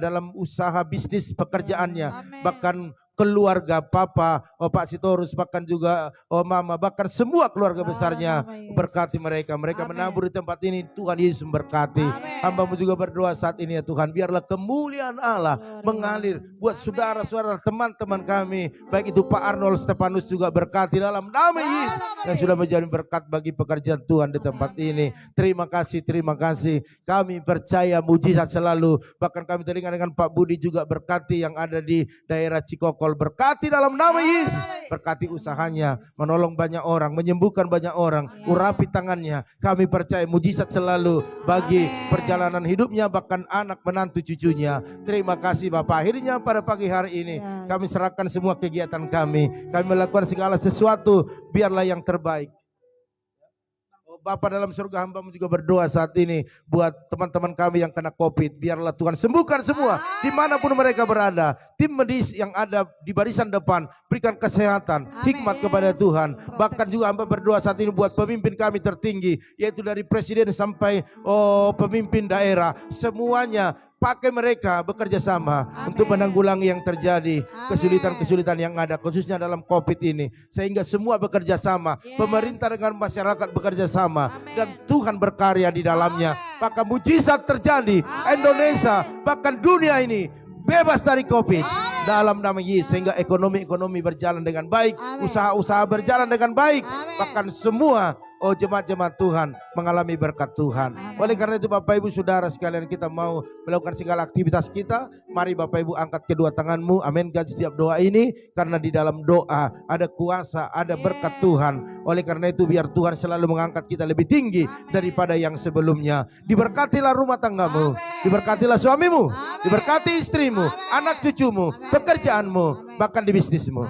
dalam usaha bisnis pekerjaannya, bahkan keluarga Papa, Pak Sitorus, bahkan juga Mama, bahkan semua keluarga besarnya, berkati mereka. Mereka menabur di tempat ini, Tuhan Yesus memberkati. Hamba-Mu juga berdoa saat ini ya Tuhan, biarlah kemuliaan Allah mengalir buat saudara-saudara, teman-teman kami, baik itu Pak Arnold Stefanus juga berkati dalam nama Yesus, yang sudah menjadi berkat bagi pekerjaan Tuhan di tempat ini. Terima kasih, terima kasih. Kami percaya mujizat selalu. Bahkan kami teringat dengan Pak Budi juga berkati yang ada di daerah Cikokol, berkati dalam nama Yesus, berkati usahanya, menolong banyak orang, menyembuhkan banyak orang, urapi tangannya. Kami percaya mujizat selalu bagi perjalanan hidupnya, bahkan anak menantu cucunya. Terima kasih Bapak. Akhirnya pada pagi hari ini kami serahkan semua kegiatan kami melakukan segala sesuatu biarlah yang terbaik. Bapak dalam surga, hamba-Mu juga berdoa saat ini buat teman-teman kami yang kena COVID. Biarlah Tuhan sembuhkan semua dimanapun mereka berada. Tim medis yang ada di barisan depan, berikan kesehatan, hikmat kepada Tuhan. Bahkan juga hamba berdoa saat ini buat pemimpin kami tertinggi, yaitu dari presiden sampai pemimpin daerah. Semuanya pakai mereka bekerja sama untuk menanggulangi yang terjadi, kesulitan-kesulitan yang ada khususnya dalam COVID ini, sehingga semua bekerja sama, pemerintah dengan masyarakat bekerja sama, dan Tuhan berkarya di dalamnya. Maka mujizat terjadi, Indonesia bahkan dunia ini bebas dari COVID dalam nama Yesus, sehingga ekonomi berjalan dengan baik, usaha-usaha berjalan dengan baik, bahkan semua jemaat-jemaat Tuhan mengalami berkat Tuhan. Oleh karena itu Bapak Ibu Saudara sekalian, kita mau melakukan segala aktivitas kita. Mari Bapak Ibu angkat kedua tanganmu, aminkan setiap doa ini, karena di dalam doa ada kuasa, ada berkat Tuhan. Oleh karena itu biar Tuhan selalu mengangkat kita lebih tinggi daripada yang sebelumnya. Diberkatilah rumah tanggamu, diberkatilah suamimu, diberkati istrimu, anak cucumu, pekerjaanmu, bahkan di bisnismu.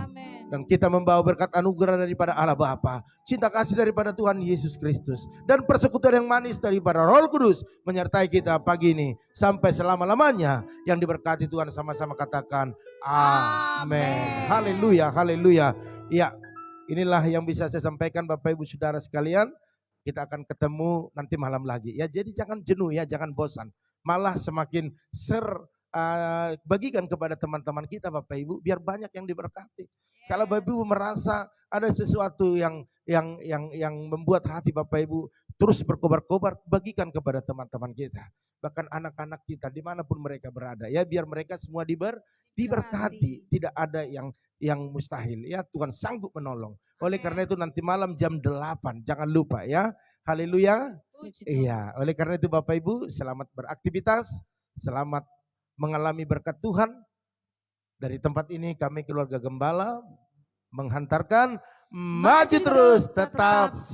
Dan kita membawa berkat anugerah daripada Allah Bapa, cinta kasih daripada Tuhan Yesus Kristus, dan persekutuan yang manis daripada Roh Kudus menyertai kita pagi ini sampai selama-lamanya. Yang diberkati Tuhan, sama-sama katakan amin. Haleluya, haleluya. Ya, inilah yang bisa saya sampaikan Bapak Ibu Saudara sekalian. Kita akan ketemu nanti malam lagi. Ya, jadi jangan jenuh ya, jangan bosan. Malah semakin bagikan kepada teman-teman kita Bapak Ibu, biar banyak yang diberkati. Kalau Bapak Ibu merasa ada sesuatu yang membuat hati Bapak Ibu terus berkobar-kobar, bagikan kepada teman-teman kita. Bahkan anak-anak kita dimanapun mereka berada, ya biar mereka semua diberkati. Tidak ada yang mustahil, ya Tuhan sanggup menolong. Oleh karena itu nanti malam jam 8, jangan lupa ya. Haleluya. Iya, oleh karena itu Bapak Ibu selamat beraktivitas, selamat mengalami berkat Tuhan. Dari tempat ini kami keluarga Gembala menghantarkan maju terus tetap